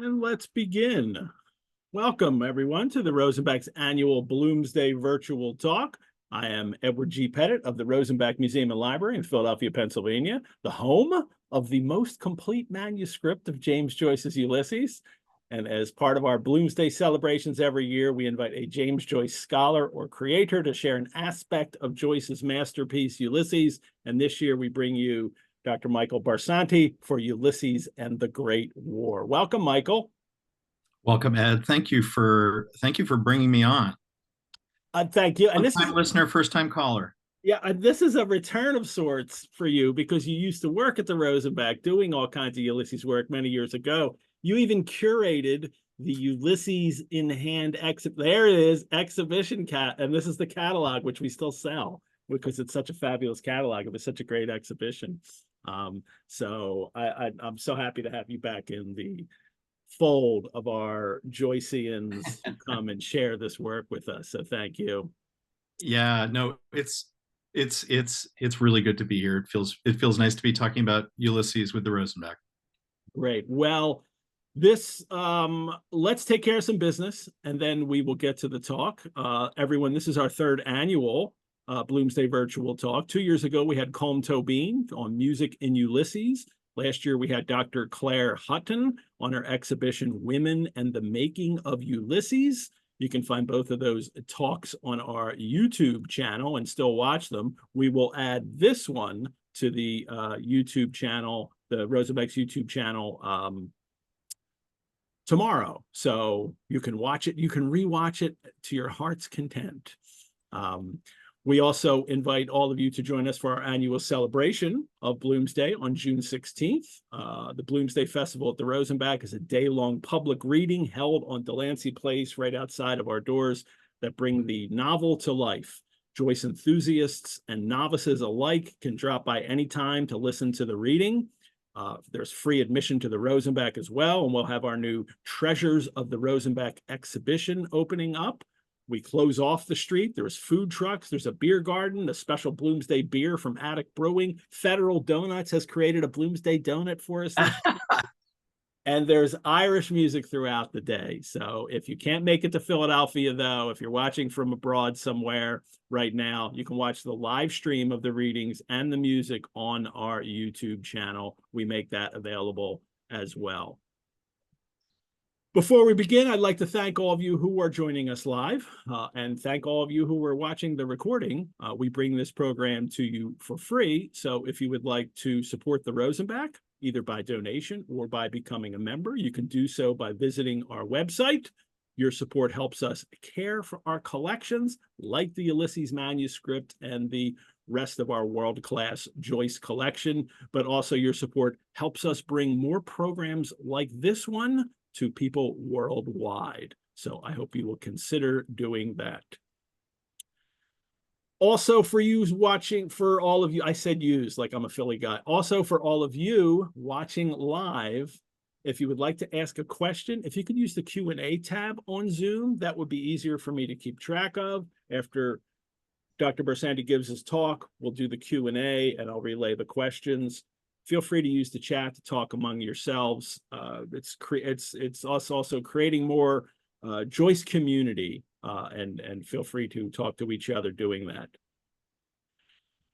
And let's begin. Welcome, everyone, to the Rosenbach's annual Bloomsday virtual talk. I am Edward G. Pettit of the Rosenbach Museum and Library in Philadelphia, Pennsylvania, the home of the most complete manuscript of James Joyce's Ulysses. And as part of our Bloomsday celebrations every year, we invite a James Joyce scholar or creator to share an aspect of Joyce's masterpiece, Ulysses. And this year we bring you Dr. Michael Barsanti for Ulysses and the Great War. Welcome, Michael. Welcome, Ed. Thank you for bringing me on. Thank you. And First time listener, first time caller. this is a return of sorts for you because you used to work at the Rosenbach doing all kinds of Ulysses work many years ago. You even curated the Ulysses in Hand there it is, exhibition and this is the catalog, which we still sell because it's such a fabulous catalog. It was such a great exhibition. So I'm so happy to have you back in the fold of our Joyceans who come and share this work with us. So thank you. Yeah, no, it's really good to be here. It feels nice to be talking about Ulysses with the Rosenbach. Great. Well, this let's take care of some business and then we will get to the talk. Everyone, this is our third annual Bloomsday virtual talk. 2 years ago, we had Colm Tobin on music in Ulysses. Last year, we had Dr. Claire Hutton on her exhibition, Women and the Making of Ulysses. You can find both of those talks on our YouTube channel and still watch them. We will add this one to the YouTube channel, the Rosenbach's YouTube channel tomorrow. So you can watch it. You can rewatch it to your heart's content. We also invite all of you to join us for our annual celebration of Bloomsday on June 16th. The Bloomsday Festival at the Rosenbach is a day-long public reading held on Delancey Place right outside of our doors that bring the novel to life. Joyce enthusiasts and novices alike can drop by anytime to listen to the reading. There's free admission to the Rosenbach as well, and we'll have our new Treasures of the Rosenbach exhibition opening up. We close off the street. There's food trucks. There's a beer garden, a special Bloomsday beer from Attic Brewing. Federal Donuts has created a Bloomsday donut for us. And there's Irish music throughout the day. So if you can't make it to Philadelphia, though, if you're watching from abroad somewhere right now, you can watch the live stream of the readings and the music on our YouTube channel. We make that available as well. Before we begin, I'd like to thank all of you who are joining us live and thank all of you who are watching the recording. We bring this program to you for free. So if you would like to support the Rosenbach, either by donation or by becoming a member, you can do so by visiting our website. Your support helps us care for our collections, like the Ulysses manuscript and the rest of our world-class Joyce collection, but also your support helps us bring more programs like this one to people worldwide. So I hope you will consider doing that. Also for you watching, for all of you, I said use like I'm a Philly guy. Also for all of you watching live, if you would like to ask a question, if you could use the Q&A tab on Zoom, that would be easier for me to keep track of. After Dr. Barsanti gives his talk, we'll do the Q&A and I'll relay the questions. Feel free to use the chat to talk among yourselves. It's us also creating more Joyce community and feel free to talk to each other doing that.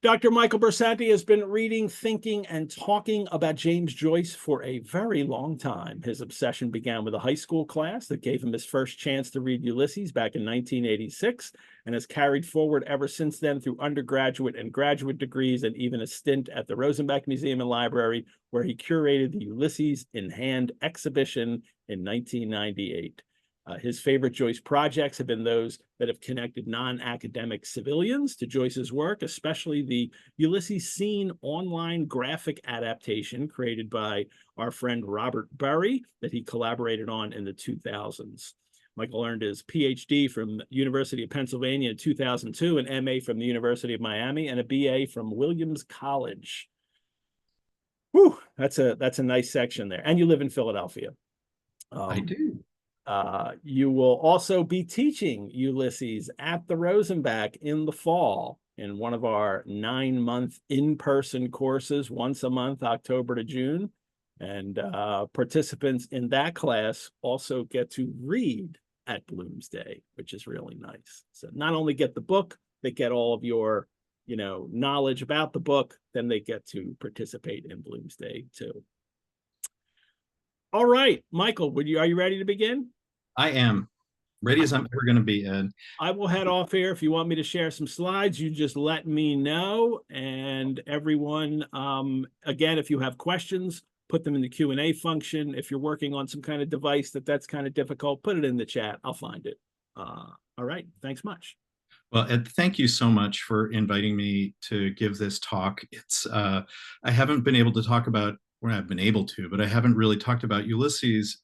Dr. Michael Barsanti has been reading, thinking, and talking about James Joyce for a very long time. His obsession began with a high school class that gave him his first chance to read Ulysses back in 1986 and has carried forward ever since then through undergraduate and graduate degrees and even a stint at the Rosenbach Museum and Library, where he curated the Ulysses in Hand exhibition in 1998. His favorite Joyce projects have been those that have connected non-academic civilians to Joyce's work, especially the Ulysses Scene online graphic adaptation created by our friend Robert Burry that he collaborated on in the 2000s. Michael earned his PhD from the University of Pennsylvania in 2002, an MA from the University of Miami, and a BA from Williams College. Whew, that's a nice section there. And you live in Philadelphia. I do. You will also be teaching Ulysses at the Rosenbach in the fall in one of our 9-month in-person courses, once a month, October to June. And participants in that class also get to read at Bloomsday, which is really nice. So not only get the book, they get all of your, knowledge about the book, then they get to participate in Bloomsday too. All right, Michael, are you ready to begin? I am ready as I'm ever going to be, Ed. I will head off here. If you want me to share some slides, you just let me know. And everyone, again, if you have questions, put them in the Q&A function. If you're working on some kind of device that's kind of difficult, put it in the chat. I'll find it. All right. Thanks much. Well, Ed, thank you so much for inviting me to give this talk. I haven't been able to talk about, well, I've been able to, but I haven't really talked about Ulysses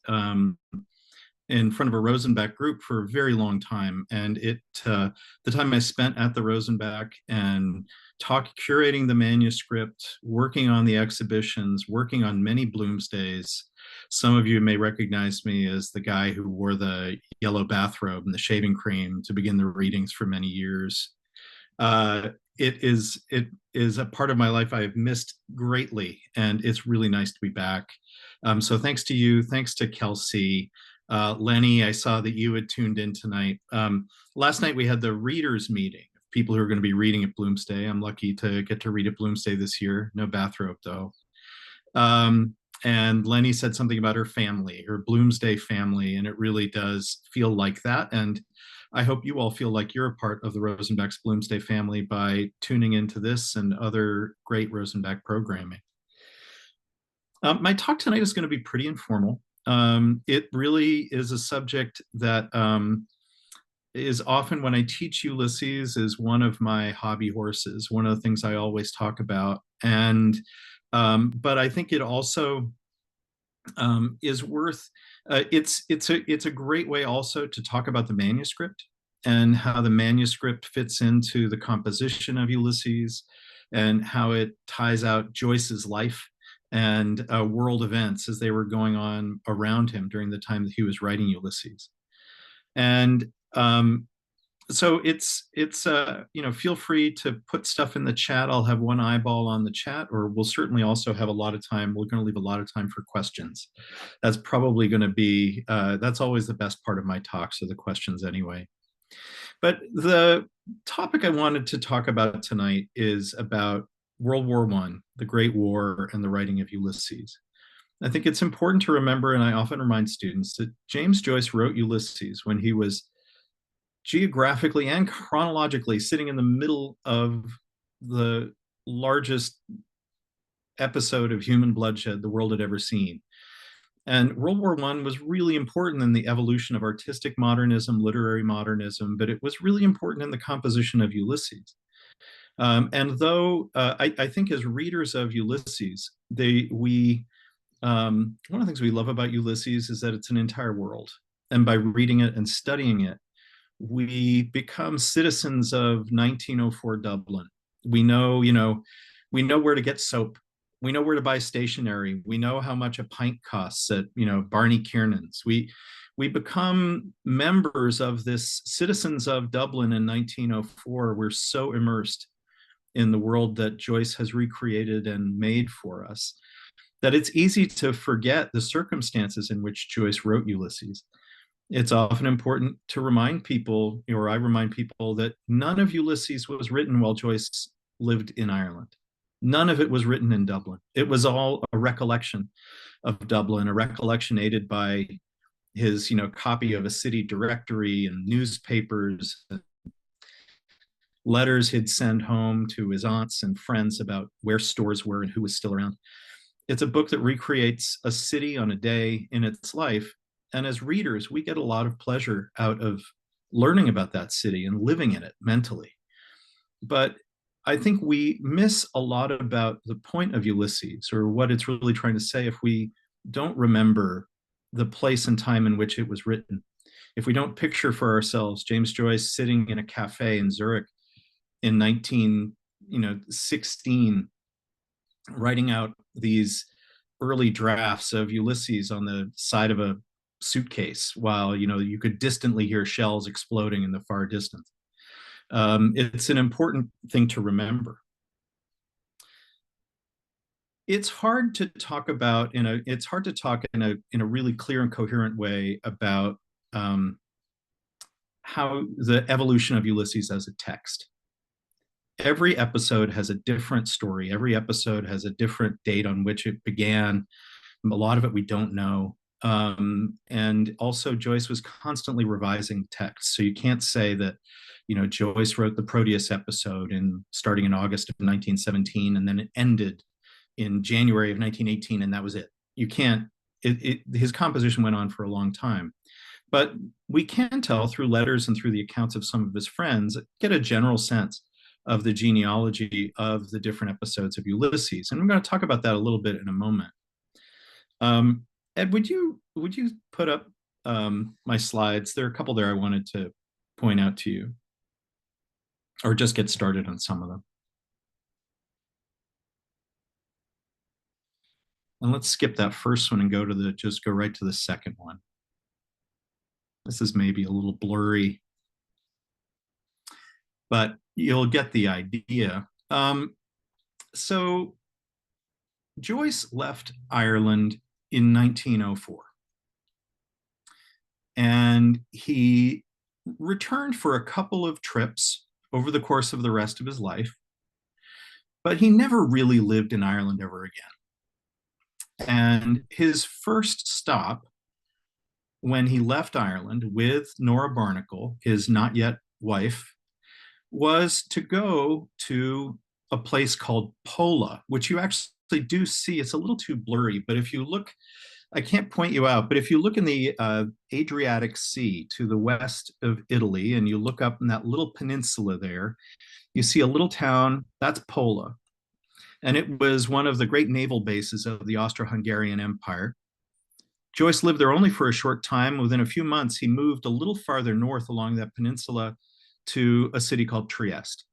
in front of a Rosenbach group for a very long time. And the time I spent at the Rosenbach and curating the manuscript, working on the exhibitions, working on many Bloomsdays. Some of you may recognize me as the guy who wore the yellow bathrobe and the shaving cream to begin the readings for many years. It is a part of my life I have missed greatly, and it's really nice to be back. So thanks to you, thanks to Kelsey. Lenny, I saw that you had tuned in tonight. Last night we had the readers meeting, people who are going to be reading at Bloomsday. I'm lucky to get to read at Bloomsday this year. No bathrobe though. And Lenny said something about her family, her Bloomsday family, and it really does feel like that. And I hope you all feel like you're a part of the Rosenbach's Bloomsday family by tuning into this and other great Rosenbach programming. My talk tonight is going to be pretty informal. It really is a subject that is often, when I teach Ulysses, is one of my hobby horses, one of the things I always talk about. And but I think it also is worth, it's a great way also to talk about the manuscript and how the manuscript fits into the composition of Ulysses and how it ties out Joyce's life and world events as they were going on around him during the time that he was writing Ulysses. And so feel free to put stuff in the chat. I'll have one eyeball on the chat, or we'll certainly also have a lot of time. We're going to leave a lot of time for questions. That's probably going to be, that's always the best part of my talks, are the questions anyway. But the topic I wanted to talk about tonight is about World War I, the Great War, and the writing of Ulysses. I think it's important to remember, and I often remind students, that James Joyce wrote Ulysses when he was geographically and chronologically sitting in the middle of the largest episode of human bloodshed the world had ever seen. And World War I was really important in the evolution of artistic modernism, literary modernism, but it was really important in the composition of Ulysses. And though I think as readers of Ulysses, one of the things we love about Ulysses is that it's an entire world. And by reading it and studying it, we become citizens of 1904 Dublin. We know where to get soap. We know where to buy stationery. We know how much a pint costs at, Barney Kiernan's. We become members of this, citizens of Dublin in 1904. We're so immersed in the world that Joyce has recreated and made for us that it's easy to forget the circumstances in which Joyce wrote Ulysses. It's often important to remind people, or I remind people, that none of Ulysses was written while Joyce lived in Ireland. None of it was written in Dublin. It was all a recollection of Dublin, a recollection aided by his, copy of a city directory and newspapers, letters he'd send home to his aunts and friends about where stores were and who was still around. It's a book that recreates a city on a day in its life. And as readers, we get a lot of pleasure out of learning about that city and living in it mentally. But I think we miss a lot about the point of Ulysses, or what it's really trying to say, if we don't remember the place and time in which it was written. If we don't picture for ourselves James Joyce sitting in a cafe in Zurich in 1916, writing out these early drafts of Ulysses on the side of a suitcase while you could distantly hear shells exploding in the far distance. It's an important thing to remember. It's hard to talk about it's hard to talk in a really clear and coherent way about um, how the evolution of Ulysses as a text. Every episode has a different story. Every episode has a different date on which it began. A lot of it we don't know. And also, Joyce was constantly revising text. So you can't say that, Joyce wrote the Proteus episode starting in August of 1917, and then it ended in January of 1918, and that was it. You can't, his composition went on for a long time. But we can tell through letters and through the accounts of some of his friends, get a general sense of the genealogy of the different episodes of Ulysses. And we're going to talk about that a little bit in a moment. Ed, would you put up my slides? There are a couple there I wanted to point out to you, or just get started on some of them. And let's skip that first one and just go right to the second one. This is maybe a little blurry, but you'll get the idea. So Joyce left Ireland in 1904. And he returned for a couple of trips over the course of the rest of his life, but he never really lived in Ireland ever again. And his first stop when he left Ireland with Nora Barnacle, his not yet wife, was to go to a place called Pola, which you actually do see. It's a little too blurry, but if you look, I can't point you out, but if you look in the Adriatic Sea to the west of Italy, and you look up in that little peninsula there, you see a little town, that's Pola. And it was one of the great naval bases of the Austro-Hungarian Empire. Joyce lived there only for a short time. Within a few months, he moved a little farther north along that peninsula to a city called Trieste.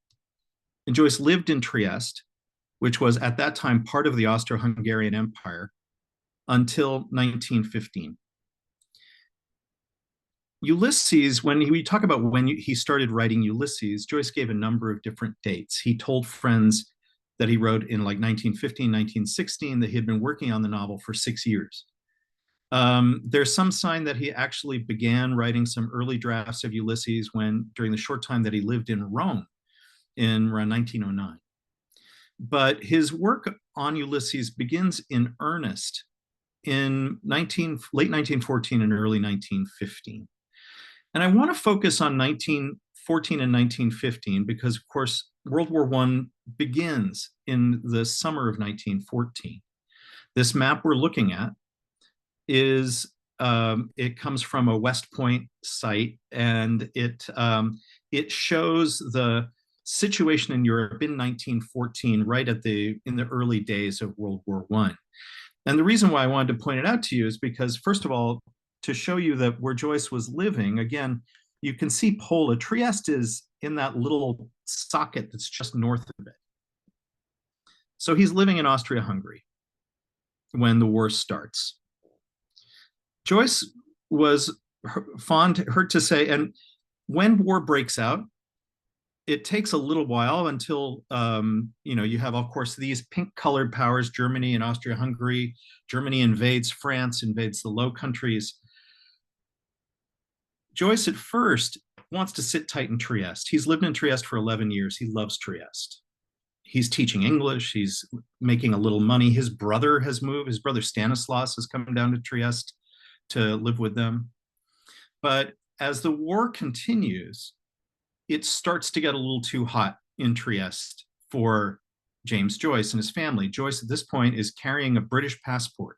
And Joyce lived in Trieste, which was at that time part of the Austro-Hungarian Empire, until 1915. Ulysses, when we talk about when he started writing Ulysses, Joyce gave a number of different dates. He told friends that he wrote in like 1915, 1916, that he had been working on the novel for 6 years. There's some sign that he actually began writing some early drafts of Ulysses during the short time that he lived in Rome in around 1909. But his work on Ulysses begins in earnest in late 1914 and early 1915. And I want to focus on 1914 and 1915 because, of course, World War I begins in the summer of 1914. This map we're looking at it comes from a West Point site, and it shows the situation in Europe in 1914, right in the early days of World War I. And the reason why I wanted to point it out to you is because, first of all, to show you that where Joyce was living, again, you can see Pola. Trieste is in that little socket that's just north of it. So he's living in Austria-Hungary when the war starts. Joyce was heard to say, and when war breaks out, it takes a little while until you have, of course, these pink-colored powers, Germany and Austria-Hungary. Germany invades France, invades the Low Countries. Joyce at first wants to sit tight in Trieste. He's lived in Trieste for 11 years. He loves Trieste. He's teaching English. He's making a little money. His brother has moved. His brother Stanislaus has come down to Trieste to live with them. But as the war continues, it starts to get a little too hot in Trieste for James Joyce and his family. Joyce at this point is carrying a British passport.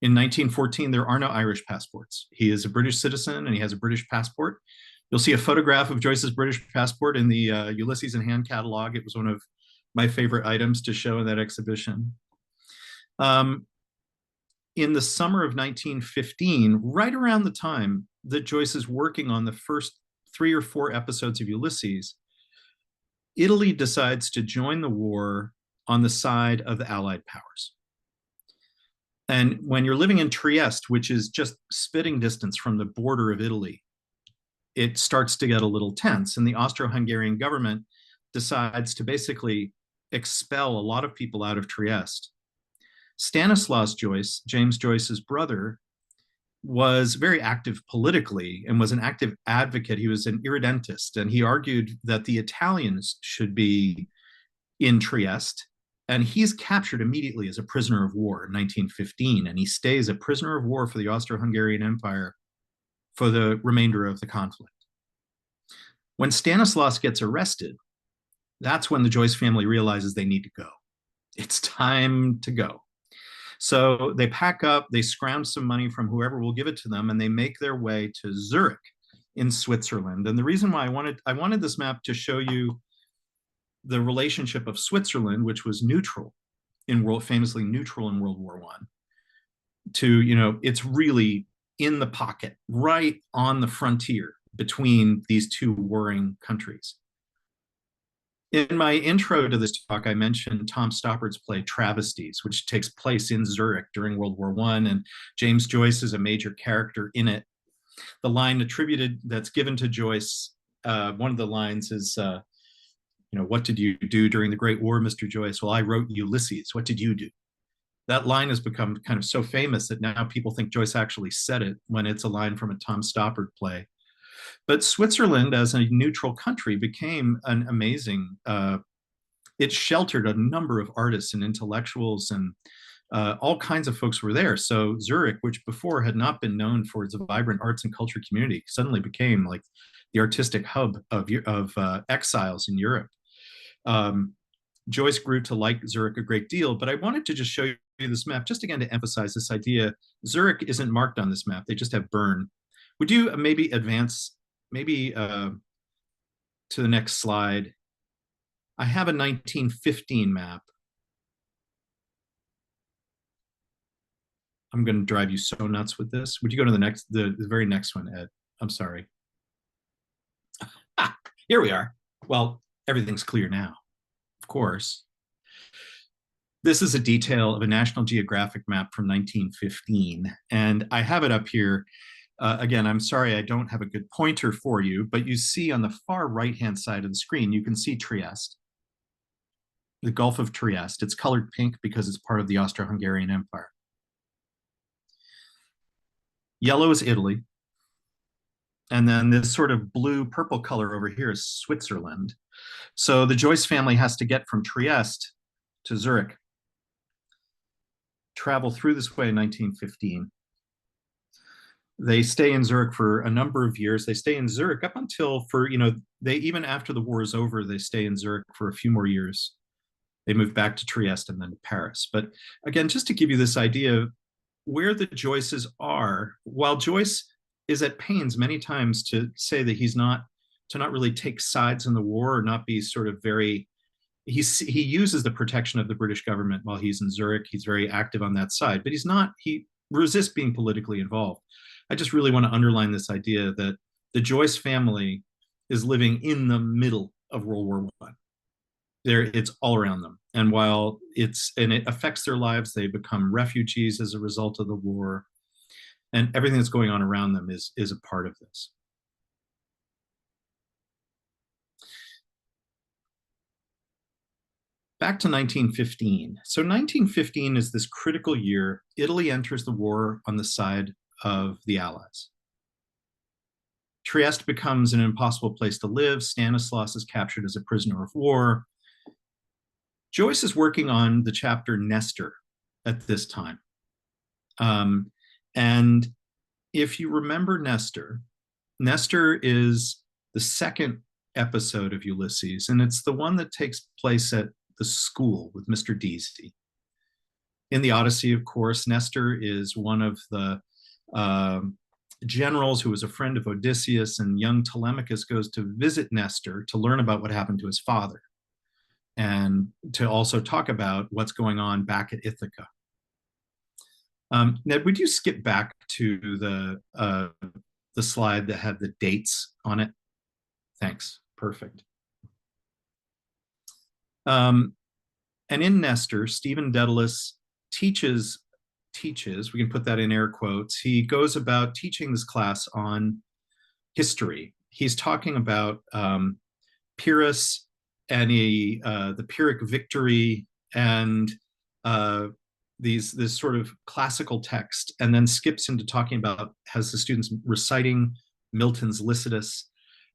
In 1914, there are no Irish passports. He is a British citizen and he has a British passport. You'll see a photograph of Joyce's British passport in the Ulysses in Hand catalog. It was one of my favorite items to show in that exhibition. In the summer of 1915, right around the time that Joyce is working on the first 3 or 4 episodes of Ulysses, Italy decides to join the war on the side of the Allied powers. And when you're living in Trieste, which is just spitting distance from the border of Italy, it starts to get a little tense. And the Austro-Hungarian government decides to basically expel a lot of people out of Trieste Stanislaus Joyce, James Joyce's brother, was very active politically and was an active advocate. He was an irredentist, and he argued that the Italians should be in Trieste. And he's captured immediately as a prisoner of war in 1915, and he stays a prisoner of war for the Austro-Hungarian Empire for the remainder of the conflict. When Stanislaus gets arrested, that's when the Joyce family realizes they need to go. It's time to go. So they pack up, they scrounge some money from whoever will give it to them, and they make their way to Zurich in Switzerland. And the reason why I wanted this map to show you the relationship of Switzerland, which was neutral famously neutral in World War I, to, it's really in the pocket, right on the frontier between these two warring countries. In my intro to this talk, I mentioned Tom Stoppard's play Travesties, which takes place in Zurich during World War I, and James Joyce is a major character in it. The line attributed that's given to Joyce, one of the lines is, what did you do during the Great War, Mr. Joyce? Well, I wrote Ulysses. What did you do? That line has become kind of so famous that now people think Joyce actually said it when it's a line from a Tom Stoppard play. But Switzerland, as a neutral country, became an amazing, it sheltered a number of artists and intellectuals, and all kinds of folks were there. So Zurich, which before had not been known for its vibrant arts and culture community, suddenly became like the artistic hub of exiles in Europe. Joyce grew to like Zurich a great deal, but I wanted to just show you this map, just again to emphasize this idea. Zurich isn't marked on this map, they just have Bern. Would you maybe advance to the next slide? I have a 1915 map. I'm going to drive you so nuts with this. Would you go to the very next one, Ed? I'm sorry. Here we are. Well, everything's clear now, of course. This is a detail of a National Geographic map from 1915, and I have it up here. Again, I'm sorry I don't have a good pointer for you, but you see on the far right-hand side of the screen, you can see Trieste, the Gulf of Trieste. It's colored pink because it's part of the Austro-Hungarian Empire. Yellow is Italy. And then this sort of blue-purple color over here is Switzerland. So the Joyce family has to get from Trieste to Zurich, travel through this way in 1915. They stay in Zurich for a number of years. They stay in Zurich up until even after the war is over, they stay in Zurich for a few more years. They move back to Trieste and then to Paris. But again, just to give you this idea of where the Joyces are, while Joyce is at pains many times to say that he's not really take sides in the war or not be sort of very, he uses the protection of the British government while he's in Zurich. He's very active on that side, but he resists being politically involved. I just really want to underline this idea that the Joyce family is living in the middle of World War I. It's all around them. And while it affects their lives, they become refugees as a result of the war. And everything that's going on around them is a part of this. Back to 1915. So 1915 is this critical year. Italy enters the war on the side of the Allies. Trieste becomes an impossible place to live. Stanislaus is captured as a prisoner of war. Joyce is working on the chapter Nestor at this time. And if you remember Nestor is the second episode of Ulysses, and it's the one that takes place at the school with Mr. Deasy. In the Odyssey, of course, Nestor is one of the generals who was a friend of Odysseus, and young Telemachus goes to visit Nestor to learn about what happened to his father and to also talk about what's going on back at Ithaca. Ned, would you skip back to the slide that had the dates on it? Thanks. Perfect. And in Nestor, Stephen Dedalus teaches, we can put that in air quotes, he goes about teaching this class on history. He's talking about Pyrrhus and the Pyrrhic victory and this sort of classical text, and then skips into talking about, has the students reciting Milton's Lycidas,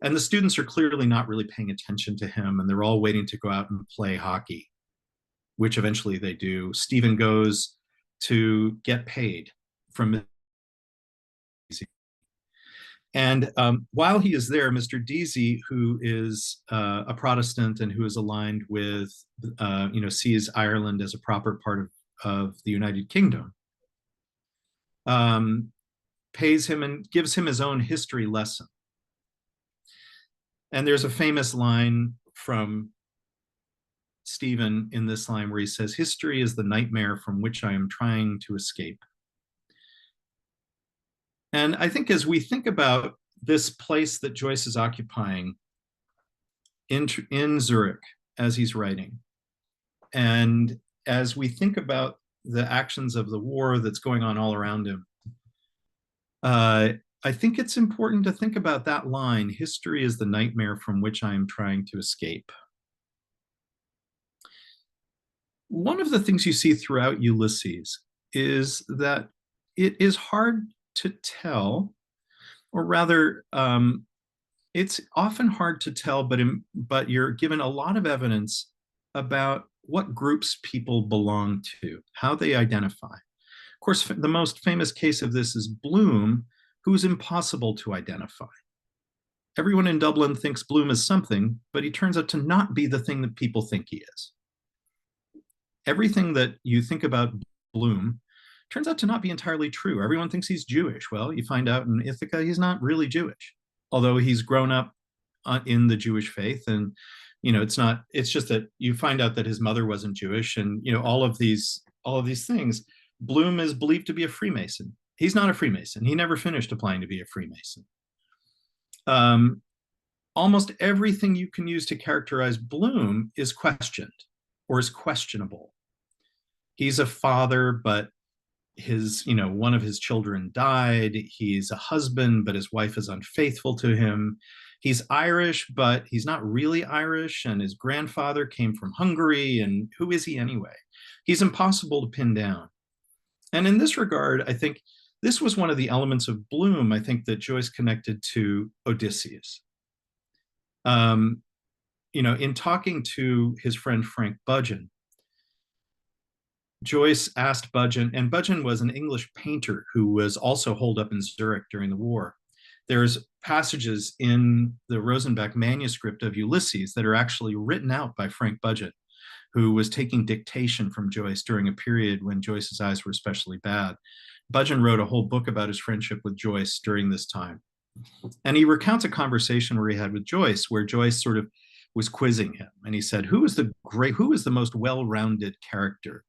and the students are clearly not really paying attention to him, and they're all waiting to go out and play hockey, which eventually they do. Stephen goes to get paid from, and while he is there, Mr. Deasy, who is a Protestant and who is aligned with, sees Ireland as a proper part of the United Kingdom, pays him and gives him his own history lesson. And there's a famous line from Stephen in this line where he says, "History is the nightmare from which I am trying to escape." And I think as we think about this place that Joyce is occupying in Zurich as he's writing, and as we think about the actions of the war that's going on all around him, I think it's important to think about that line, "History is the nightmare from which I am trying to escape." One of the things you see throughout Ulysses is that it is hard to tell, or rather, it's often hard to tell, but you're given a lot of evidence about what groups people belong to, how they identify. Of course, the most famous case of this is Bloom, who's impossible to identify. Everyone in Dublin thinks Bloom is something, but he turns out to not be the thing that people think he is. Everything that you think about Bloom turns out to not be entirely true. Everyone thinks he's Jewish. Well, you find out in Ithaca, he's not really Jewish, although he's grown up in the Jewish faith. And, it's just that you find out that his mother wasn't Jewish, and, all of these things. Bloom is believed to be a Freemason. He's not a Freemason. He never finished applying to be a Freemason. Almost everything you can use to characterize Bloom is questioned or is questionable. He's a father, but one of his children died. He's a husband, but his wife is unfaithful to him. He's Irish, but he's not really Irish, and his grandfather came from Hungary, and who is he anyway? He's impossible to pin down. And in this regard, I think this was one of the elements of Bloom, I think, that Joyce connected to Odysseus. In talking to his friend Frank Budgeon, Joyce asked Budgeon, and Budgeon was an English painter who was also holed up in Zurich during the war. There's passages in the Rosenbach manuscript of Ulysses that are actually written out by Frank Budgeon, who was taking dictation from Joyce during a period when Joyce's eyes were especially bad. Budgeon wrote a whole book about his friendship with Joyce during this time. And he recounts a conversation where he had with Joyce, where Joyce sort of was quizzing him. And he said, who is the most well-rounded character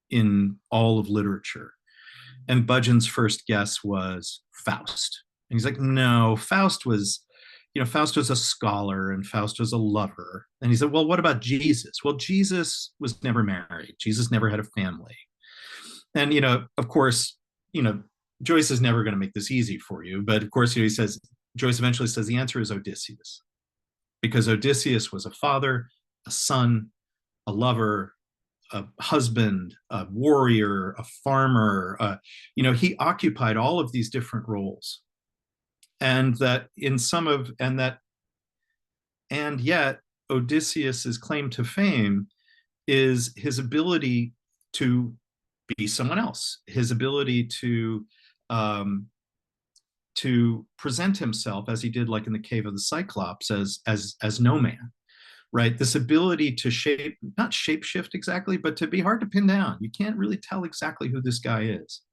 in all of literature? And Budgeon's first guess was Faust. And he's like, no, Faust was a scholar, and Faust was a lover. And he said, well, what about Jesus? Well, Jesus was never married. Jesus never had a family. And, of course, Joyce is never going to make this easy for you. But of course, Joyce eventually says the answer is Odysseus, because Odysseus was a father, a son, a lover, a husband, a warrior, a farmer. He occupied all of these different roles. And yet Odysseus's claim to fame is his ability to be someone else, his ability to present himself as he did, like in the Cave of the Cyclops, as no man, right? This ability to not shapeshift exactly, but to be hard to pin down. You can't really tell exactly who this guy is.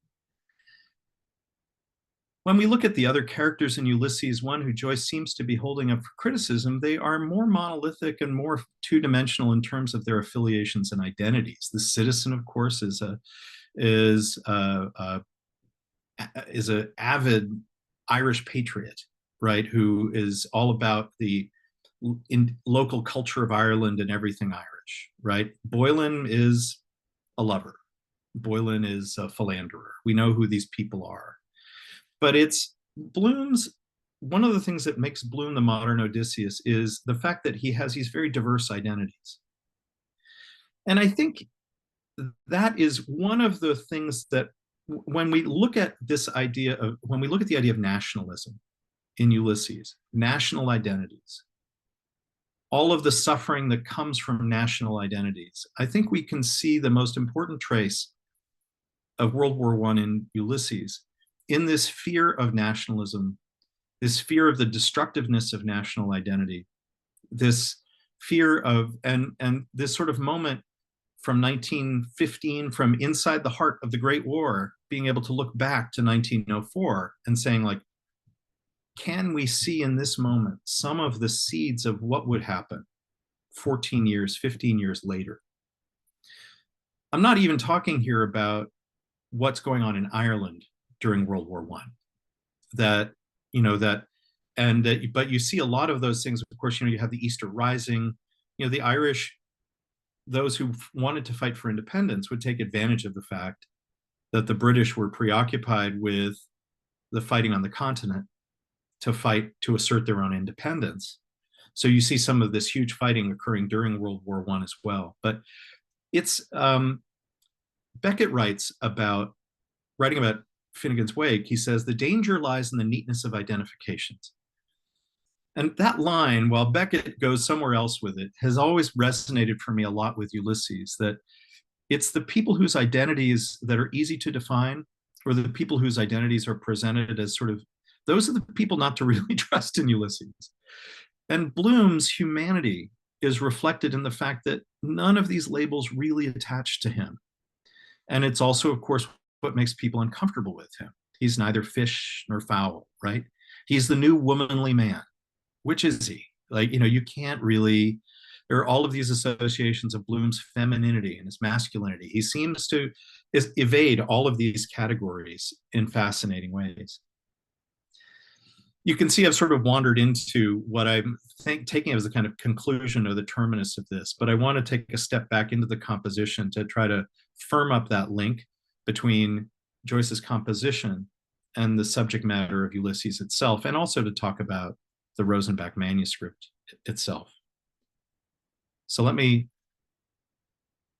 When we look at the other characters in Ulysses, one who Joyce seems to be holding up for criticism, they are more monolithic and more two-dimensional in terms of their affiliations and identities. The citizen, of course, is an avid Irish patriot, right? Who is all about the local culture of Ireland and everything Irish, right? Boylan is a lover. Boylan is a philanderer. We know who these people are. But one of the things that makes Bloom the modern Odysseus is the fact that he has these very diverse identities. And I think that is one of the things that when we look at the idea of nationalism in Ulysses, national identities, all of the suffering that comes from national identities, I think we can see the most important trace of World War I in Ulysses in this fear of nationalism, this fear of the destructiveness of national identity, this fear of, and this sort of moment from 1915, from inside the heart of the Great War, being able to look back to 1904 and saying, like, can we see in this moment some of the seeds of what would happen 14 years, 15 years later? I'm not even talking here about what's going on in Ireland during World War I. That, you know, that, and that, but you see a lot of those things. Of course, you have the Easter Rising, the Irish, those who wanted to fight for independence would take advantage of the fact that the British were preoccupied with the fighting on the continent to fight to assert their own independence. So you see some of this huge fighting occurring during World War I as well. But it's Beckett writing about Finnegan's Wake, he says, the danger lies in the neatness of identifications. And that line, while Beckett goes somewhere else with it, has always resonated for me a lot with Ulysses, that it's the people whose identities that are easy to define, or the people whose identities are presented as sort of, those are the people not to really trust in Ulysses. And Bloom's humanity is reflected in the fact that none of these labels really attach to him. And it's also, of course, what makes people uncomfortable with him. He's neither fish nor fowl, right? He's the new womanly man. Which is he? Like, you can't really, there are all of these associations of Bloom's femininity and his masculinity. He seems to evade all of these categories in fascinating ways. You can see I've sort of wandered into what I'm taking as the kind of conclusion or the terminus of this, but I want to take a step back into the composition to try to firm up that link between Joyce's composition and the subject matter of Ulysses itself, and also to talk about the Rosenbach manuscript itself. So let me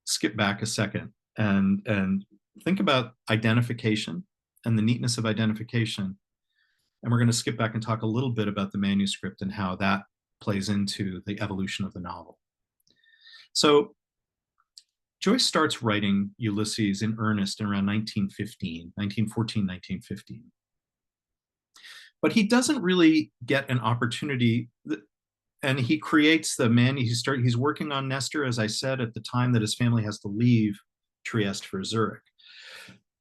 skip back a second and think about identification and the neatness of identification. And we're going to skip back and talk a little bit about the manuscript and how that plays into the evolution of the novel. So Joyce starts writing Ulysses in earnest in around 1914, 1915. But he doesn't really get an opportunity, and he creates he's working on Nestor, as I said, at the time that his family has to leave Trieste for Zurich.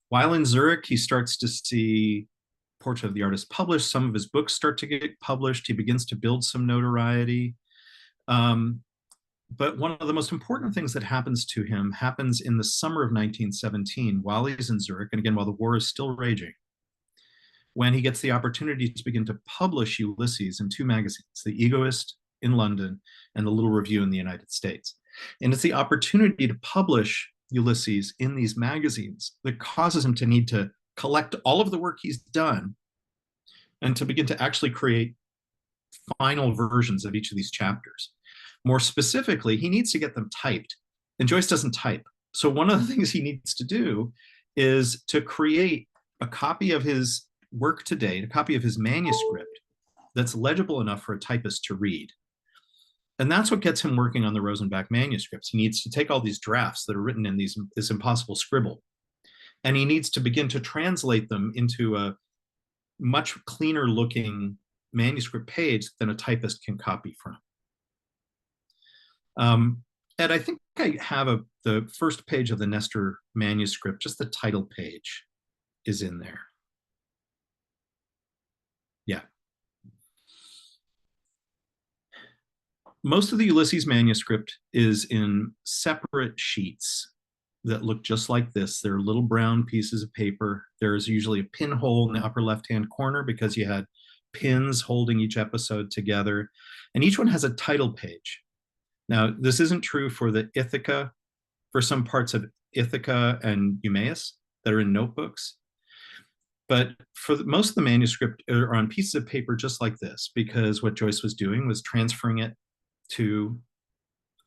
While in Zurich, he starts to see Portrait of the Artist published. Some of his books start to get published. He begins to build some notoriety. But one of the most important things that happens to him happens in the summer of 1917 while he's in Zurich, and again, while the war is still raging, when he gets the opportunity to begin to publish Ulysses in two magazines, The Egoist in London and The Little Review in the United States. And it's the opportunity to publish Ulysses in these magazines that causes him to need to collect all of the work he's done and to begin to actually create final versions of each of these chapters. More specifically, he needs to get them typed, and Joyce doesn't type. So one of the things he needs to do is to create a copy of his work to date, a copy of his manuscript that's legible enough for a typist to read. And that's what gets him working on the Rosenbach manuscripts. He needs to take all these drafts that are written in this impossible scribble, and he needs to begin to translate them into a much cleaner looking manuscript page than a typist can copy from. And I think I have the first page of the Nestor manuscript, just the title page is in there. Yeah. Most of the Ulysses manuscript is in separate sheets that look just like this. They're little brown pieces of paper. There's usually a pinhole in the upper left-hand corner because you had pins holding each episode together. And each one has a title page. Now, this isn't true for the Ithaca, for some parts of Ithaca and Eumaeus that are in notebooks. But for most of the manuscript are on pieces of paper just like this, because what Joyce was doing was transferring it to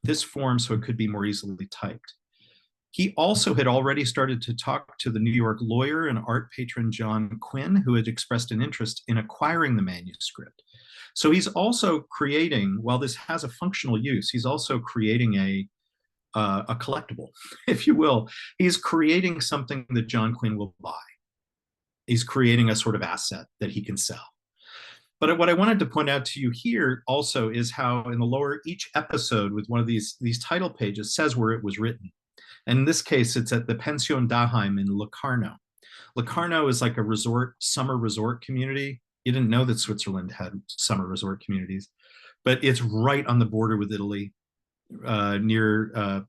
this form so it could be more easily typed. He also had already started to talk to the New York lawyer and art patron John Quinn, who had expressed an interest in acquiring the manuscript. So he's also creating, while this has a functional use, he's also creating a collectible, if you will. He's creating something that John Quinn will buy. He's creating a sort of asset that he can sell. But what I wanted to point out to you here also is how in the lower, each episode with one of these title pages says where it was written. And in this case, it's at the Pension Daheim in Locarno. Locarno is like a summer resort community. You didn't know that Switzerland had summer resort communities, but it's right on the border with Italy, it's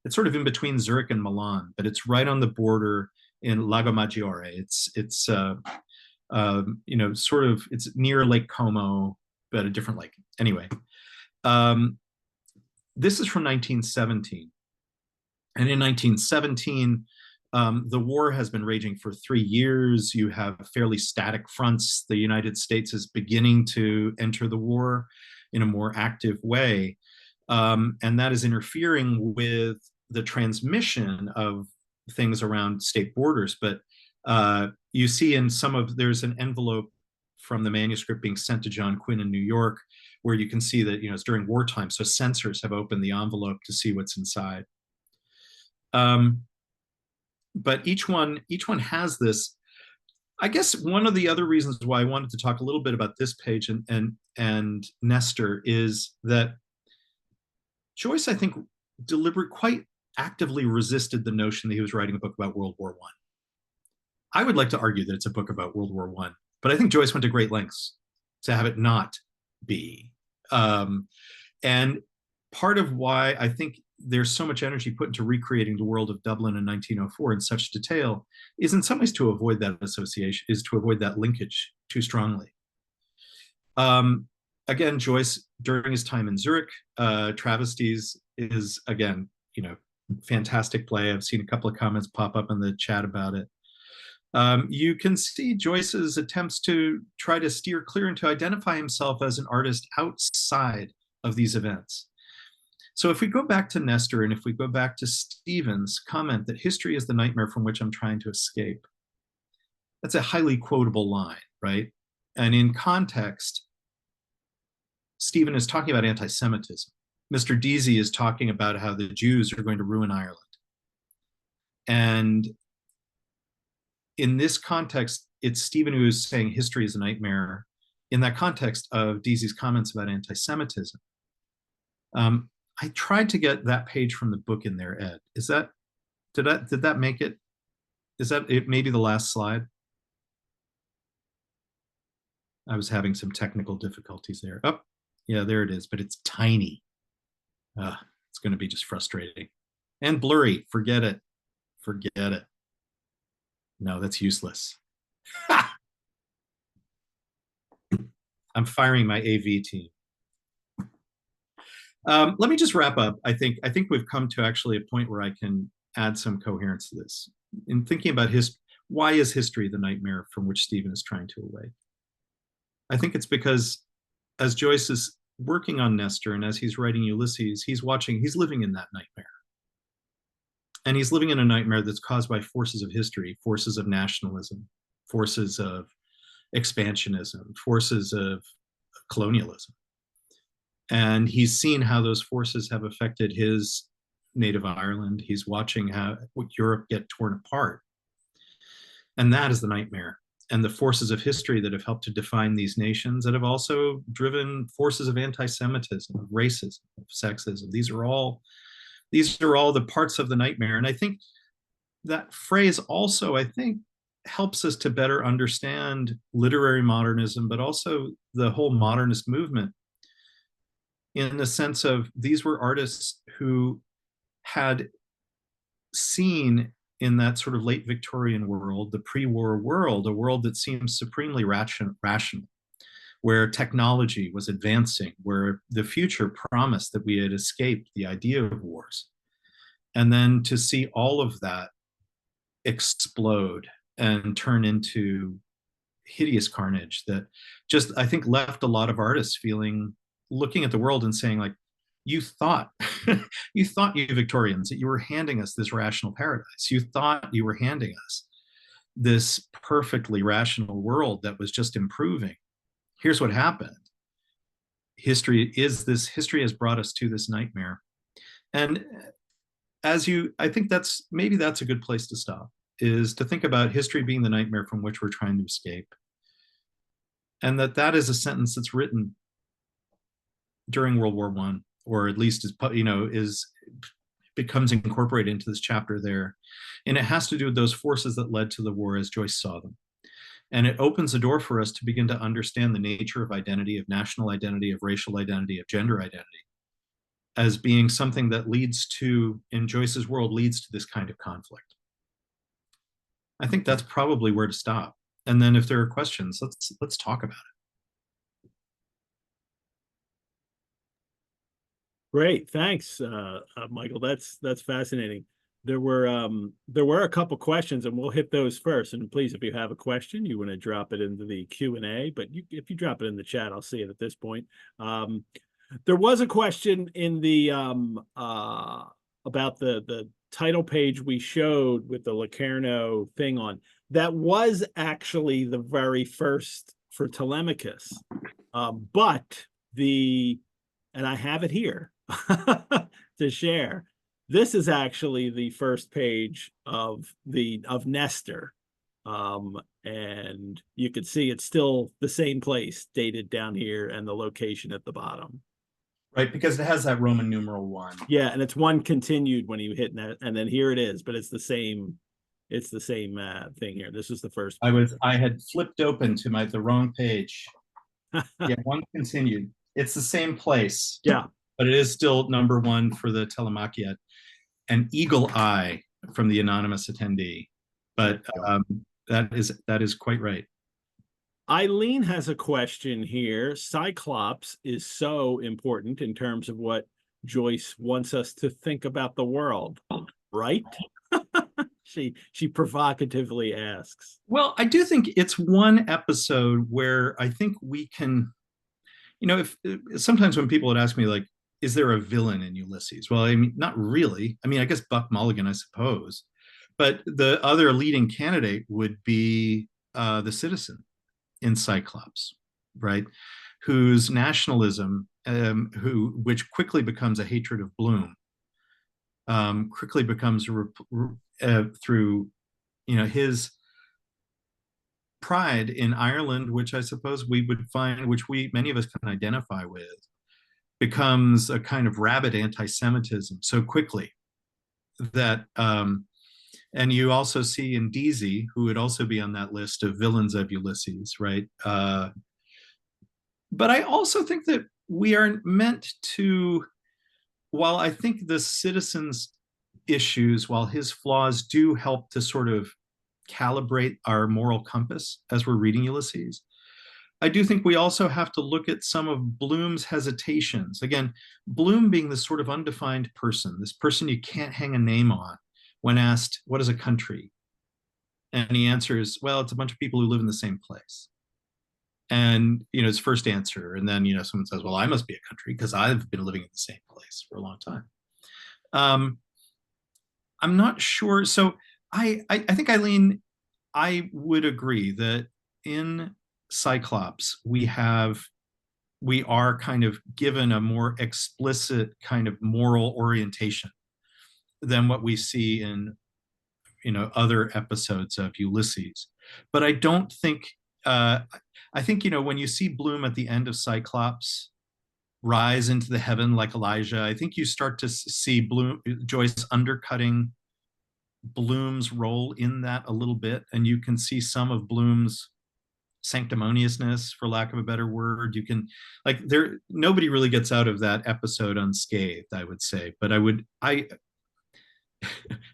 sort of in between Zurich and Milan, but it's right on the border in Lago Maggiore. It's sort of, it's near Lake Como, but a different lake. Anyway, this is from 1917. And in 1917, the war has been raging for 3 years. You have fairly static fronts. The United States is beginning to enter the war in a more active way. And that is interfering with the transmission of things around state borders. But you see there's an envelope from the manuscript being sent to John Quinn in New York, where you can see that, it's during wartime. So censors have opened the envelope to see what's inside. But each one has this. I guess one of the other reasons why I wanted to talk a little bit about this page and Nestor is that Joyce, I think, quite actively resisted the notion that he was writing a book about World War I. I would like to argue that it's a book about World War I, but I think Joyce went to great lengths to have it not be. And part of why I think there's so much energy put into recreating the world of Dublin in 1904 in such detail is in some ways to avoid that association, is to avoid that linkage too strongly. Again, Joyce, during his time in Zurich, Travesties is, again, fantastic play. I've seen a couple of comments pop up in the chat about it. You can see Joyce's attempts to try to steer clear and to identify himself as an artist outside of these events. So if we go back to Nestor and if we go back to Stephen's comment that history is the nightmare from which I'm trying to escape, that's a highly quotable line, right? And in context, Stephen is talking about anti-Semitism. Mr. Deasy is talking about how the Jews are going to ruin Ireland. And in this context, it's Stephen who is saying history is a nightmare in that context of Deasy's comments about anti-Semitism. I tried to get that page from the book in there, Ed. Did that make it? Is that it? Maybe the last slide? I was having some technical difficulties there. Oh, yeah, there it is, but it's tiny. It's going to be just frustrating and blurry. Forget it. Forget it. No, that's useless. I'm firing my AV team. Let me just wrap up. I think we've come to actually a point where I can add some coherence to this. In thinking about why is history the nightmare from which Stephen is trying to awake? I think it's because as Joyce is working on Nestor and as he's writing Ulysses, he's living in that nightmare. And he's living in a nightmare that's caused by forces of history, forces of nationalism, forces of expansionism, forces of colonialism. And he's seen how those forces have affected his native Ireland. He's watching how Europe get torn apart. And that is the nightmare. And the forces of history that have helped to define these nations that have also driven forces of anti-Semitism, of racism, of sexism. These are all the parts of the nightmare. And I think that phrase also, helps us to better understand literary modernism, but also the whole modernist movement, in the sense of these were artists who had seen in that sort of late Victorian world, the pre-war world, a world that seems supremely rational, where technology was advancing, where the future promised that we had escaped the idea of wars. And then to see all of that explode and turn into hideous carnage that just, I think, left a lot of artists looking at the world and saying, like, you thought you thought, you Victorians, that you were handing us this rational paradise. You thought you were handing us this perfectly rational world that was just improving. Here's what happened. History has brought us to this nightmare. And I think that's a good place to stop, is to think about history being the nightmare from which we're trying to escape. And that is a sentence that's written during World War I, or at least is becomes incorporated into this chapter there. And it has to do with those forces that led to the war as Joyce saw them. And it opens the door for us to begin to understand the nature of identity, of national identity, of racial identity, of gender identity, as being something that in Joyce's world, leads to this kind of conflict. I think that's probably where to stop. And then if there are questions, let's talk about it. Great, thanks, Michael. That's fascinating. There were a couple questions, and we'll hit those first. And please, if you have a question, you want to drop it into the Q&A. But if you drop it in the chat, I'll see it at this point. There was a question in the about the title page we showed with the Locarno thing on. That was actually the very first for Telemachus, but and I have it here to share. This is actually the first page of Nestor, and you can see it's still the same place, dated down here, and the location at the bottom. Right, because it has that Roman numeral 1. Yeah, and it's 1 continued when you hit that, and then here it is, but it's the same. It's the same thing here. This is the first. I had flipped open to the wrong page. Yeah, 1 continued. It's the same place. Yeah, but it is still number 1 for the Telemachia. An eagle eye from the anonymous attendee, but that is quite right. Eileen has a question here. Cyclops is so important in terms of what Joyce wants us to think about the world, right? She provocatively asks. Well, I do think it's one episode where I think we can, if sometimes when people would ask me, like, is there a villain in Ulysses? Well, I mean, not really. I mean, I guess Buck Mulligan, I suppose, but the other leading candidate would be the citizen in Cyclops, right? Whose nationalism, which quickly becomes a hatred of Bloom, quickly becomes through, his pride in Ireland, which I suppose we would find, which many of us can identify with, becomes a kind of rabid anti-Semitism so quickly that, and you also see in Deasy, who would also be on that list of villains of Ulysses, right? But I also think that we are meant to, while I think the citizen's issues, while his flaws do help to sort of calibrate our moral compass as we're reading Ulysses, I do think we also have to look at some of Bloom's hesitations. Again, Bloom being this sort of undefined person, this person you can't hang a name on, when asked, what is a country? And he answers, well, it's a bunch of people who live in the same place. And, his first answer. And then, someone says, well, I must be a country because I've been living in the same place for a long time. I'm not sure. So I think, Eileen, I would agree that in Cyclops, we are kind of given a more explicit kind of moral orientation than what we see in other episodes of Ulysses. But I don't think I think when you see Bloom at the end of Cyclops rise into the heaven like Elijah, I think you start to see Joyce undercutting Bloom's role in that a little bit, and you can see some of Bloom's sanctimoniousness, for lack of a better word. You can, like, nobody really gets out of that episode unscathed, I would say. But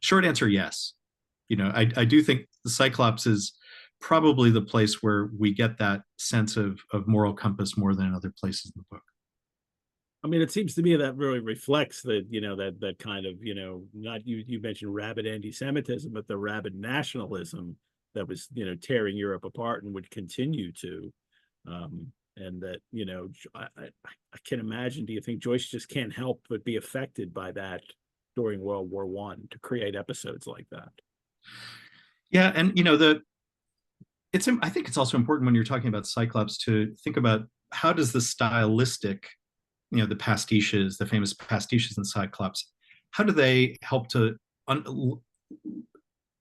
short answer, yes. I do think the Cyclops is probably the place where we get that sense of moral compass more than in other places in the book. I mean, it seems to me that really reflects that, that kind of, not you mentioned rabid anti-Semitism, but the rabid nationalism that was, tearing Europe apart and would continue to. and that, I can imagine. Do you think Joyce just can't help but be affected by that during World War I to create episodes like that? Yeah, and I think it's also important when you're talking about Cyclops to think about how does the stylistic, the pastiches, the famous pastiches in Cyclops, how do they help to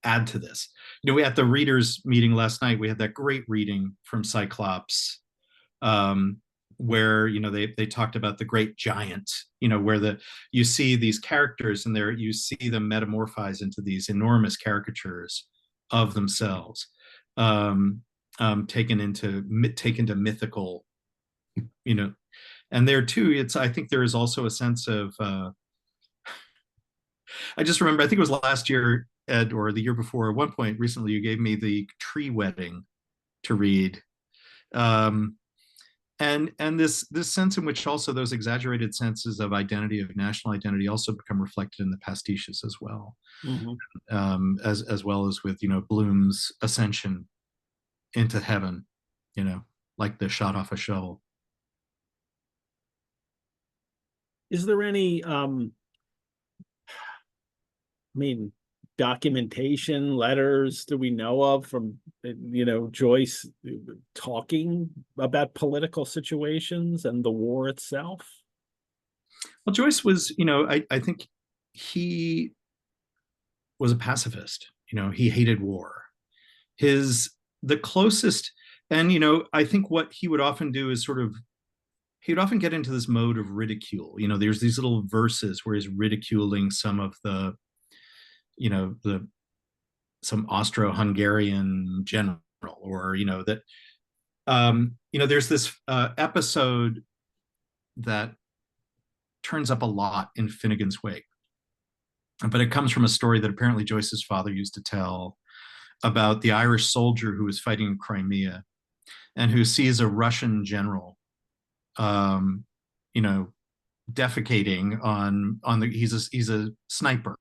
add to this? We had the readers meeting last night. We had that great reading from Cyclops, where they talked about the great giant, where you see these characters and there you see them metamorphose into these enormous caricatures of themselves, taken to mythical, and there too, I think there is also a sense of I just remember, I think it was last year, Ed, or the year before, at one point recently, you gave me the Tree Wedding to read. And this sense in which also those exaggerated senses of identity, of national identity, also become reflected in the pastiches as well, as well as with Bloom's ascension into heaven, like the shot off a shovel. Is there any documentation, letters do we know of from Joyce talking about political situations and the war itself? Well, Joyce was, I think he was a pacifist. He hated war. The closest, and I think what he would often do is he would often get into this mode of ridicule. There's these little verses where he's ridiculing some of the some Austro-Hungarian general, or that there's this episode that turns up a lot in Finnegan's Wake, but it comes from a story that apparently Joyce's father used to tell about the Irish soldier who was fighting in Crimea and who sees a Russian general, defecating on he's a sniper,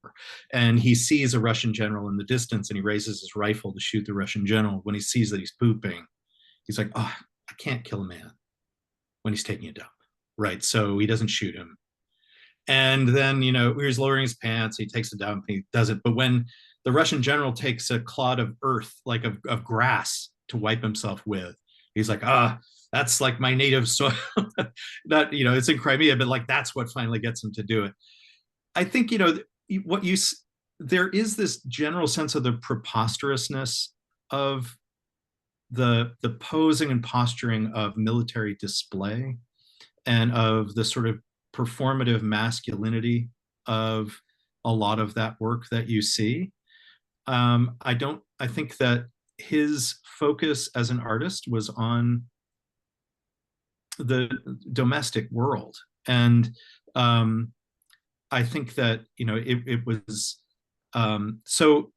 and he sees a Russian general in the distance, and he raises his rifle to shoot the Russian general. When he sees that he's pooping, he's like, oh, I can't kill a man when he's taking a dump, right? So he doesn't shoot him. And then he's lowering his pants, he takes a dump, and he does it. But when the Russian general takes a clod of earth, like of grass, to wipe himself with, he's like, that's like my native soil. Not, it's in Crimea, but like that's what finally gets him to do it. I think, there is this general sense of the preposterousness of the posing and posturing of military display, and of the sort of performative masculinity of a lot of that work that you see. I think that his focus as an artist was on the domestic world, and I think that it was so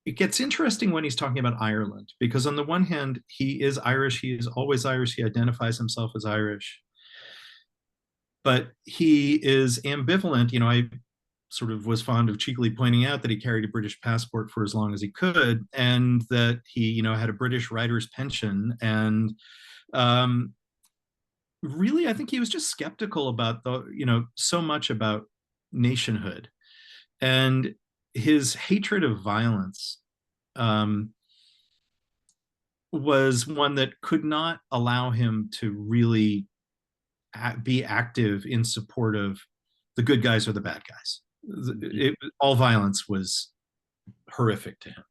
it gets interesting when he's talking about Ireland, because on the one hand he is Irish, he is always Irish, he identifies himself as Irish, but he is ambivalent. I sort of was fond of cheekily pointing out that he carried a British passport for as long as he could, and that he had a British writer's pension, and really, I think he was just skeptical about so much about nationhood, and his hatred of violence was one that could not allow him to really be active in support of the good guys or the bad guys. All violence was horrific to him.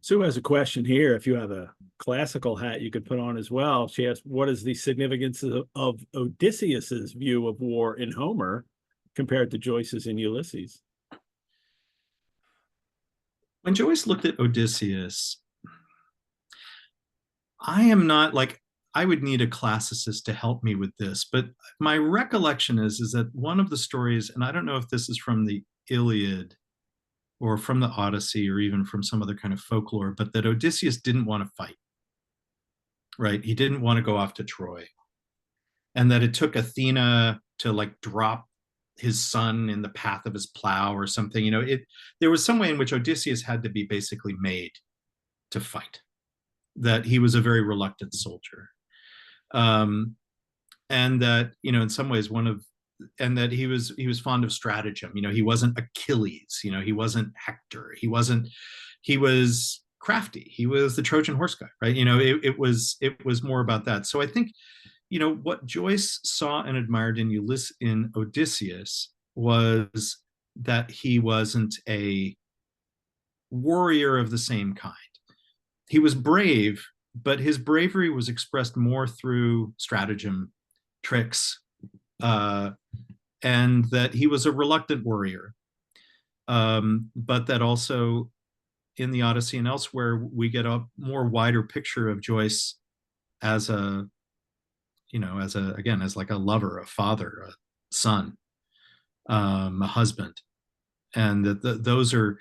Sue has a question here. If you have a classical hat you could put on as well. She asked, what is the significance of Odysseus's view of war in Homer compared to Joyce's in Ulysses? When Joyce looked at Odysseus, I would need a classicist to help me with this, but my recollection is that one of the stories, and I don't know if this is from the Iliad or from the Odyssey or even from some other kind of folklore, but that Odysseus didn't want to fight, right? He didn't want to go off to Troy. And that it took Athena to drop his son in the path of his plow or something. There was some way in which Odysseus had to be basically made to fight. that he was a very reluctant soldier, um, and that, in some ways, and that he was fond of stratagem. He wasn't Achilles. He wasn't Hector. He was crafty. He was the Trojan horse guy, right? It was more about that. So I think, what Joyce saw and admired in Odysseus was that he wasn't a warrior of the same kind. He was brave, but his bravery was expressed more through stratagem, tricks, and that he was a reluctant warrior. But that also in the Odyssey and elsewhere, we get a more wider picture of Joyce as as like a lover, a father, a son, a husband, and those are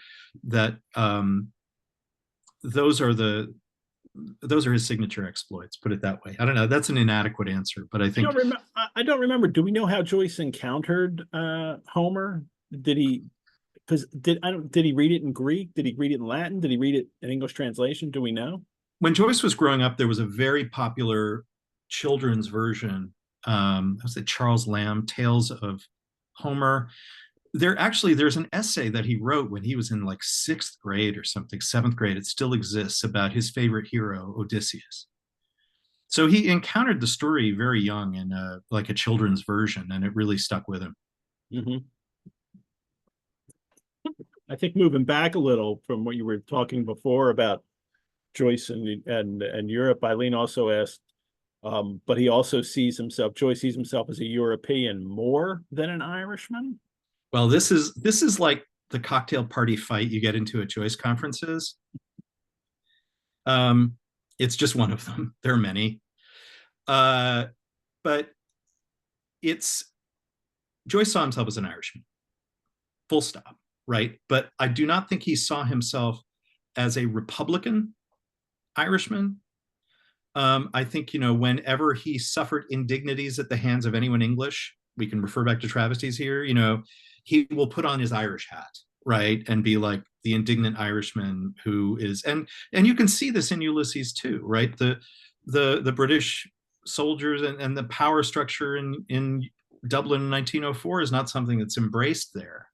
his signature exploits. Put it that way. I don't know. That's an inadequate answer, but I think I don't remember. Do we know how Joyce encountered Homer? Did he? Because did he read it in Greek? Did he read it in Latin? Did he read it in English translation? Do we know? when Joyce was growing up, there was a very popular children's version. Was it Charles Lamb, Tales of Homer? There's an essay that he wrote when he was in like sixth grade or something, seventh grade. It still exists, about his favorite hero, Odysseus. So he encountered the story very young in like a children's version, and it really stuck with him. Mm-hmm. I think moving back a little from what you were talking before about Joyce and Europe, Eileen also asked, but he also Joyce sees himself as a European more than an Irishman. Well, this is like the cocktail party fight you get into at Joyce conferences. It's just one of them. There are many. But Joyce saw himself as an Irishman, full stop, right? But I do not think he saw himself as a Republican Irishman. I think, whenever he suffered indignities at the hands of anyone English, we can refer back to travesties here, he will put on his Irish hat, right? And be like the indignant Irishman who is, and you can see this in Ulysses too, right? The British soldiers and the power structure in Dublin in 1904 is not something that's embraced there.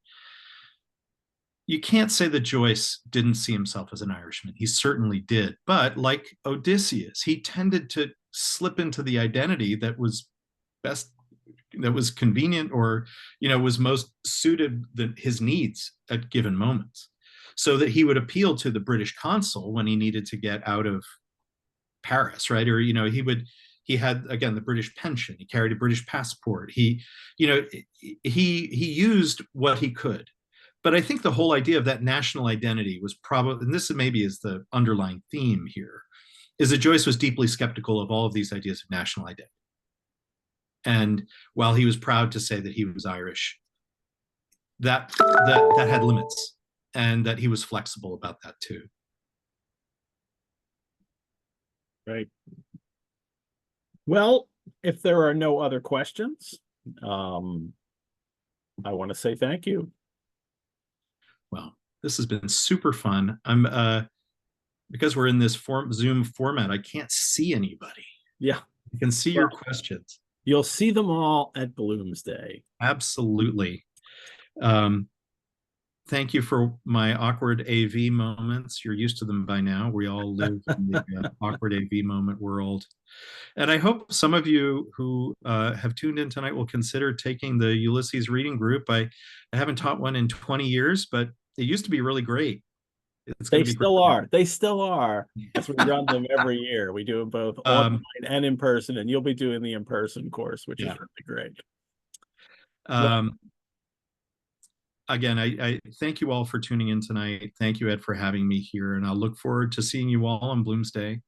You can't say that Joyce didn't see himself as an Irishman. He certainly did. But like Odysseus, he tended to slip into the identity that was convenient, or, was most suited his needs at given moments. So that he would appeal to the British consul when he needed to get out of Paris, right? Or, he had, again, the British pension. He carried a British passport. He used what he could. But I think the whole idea of that national identity was probably, and this maybe is the underlying theme here, is that Joyce was deeply skeptical of all of these ideas of national identity. And while he was proud to say that he was Irish, that had limits, and that he was flexible about that too. Right. Well, if there are no other questions, I want to say thank you. Well, this has been super fun. Because we're in this Zoom format, I can't see anybody. Yeah. You can see your questions. You'll see them all at Bloomsday. Absolutely. Thank you for my awkward AV moments. You're used to them by now. We all live in the awkward AV moment world. And I hope some of you who have tuned in tonight will consider taking the Ulysses reading group. I haven't taught one in 20 years, but it used to be really great. They still are. They still are. As we run them every year. We do them both online and in person, and you'll be doing the in-person course, which is really great. Again, I thank you all for tuning in tonight. Thank you, Ed, for having me here, and I'll look forward to seeing you all on Bloomsday.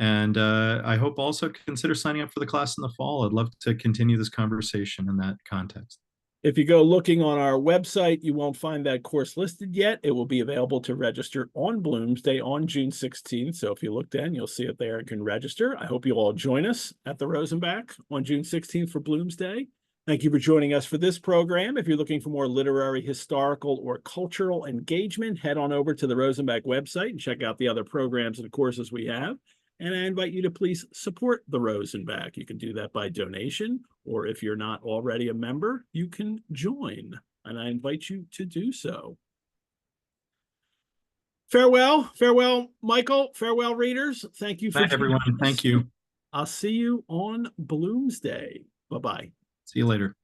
And I hope also consider signing up for the class in the fall. I'd love to continue this conversation in that context. If you go looking on our website, you won't find that course listed yet. It will be available to register on Bloomsday on June 16th. So if you look then, you'll see it there and can register. I hope you all join us at the Rosenbach on June 16th for Bloomsday. Thank you for joining us for this program. If you're looking for more literary, historical, or cultural engagement, head on over to the Rosenbach website and check out the other programs and courses we have. And I invite you to please support the Rosenbach. You can do that by donation, or if you're not already a member, you can join. And I invite you to do so. Farewell, farewell, Michael. Farewell, readers. Thank you for Bye, everyone. joining us. Thank you. I'll see you on Bloomsday. Bye-bye. See you later.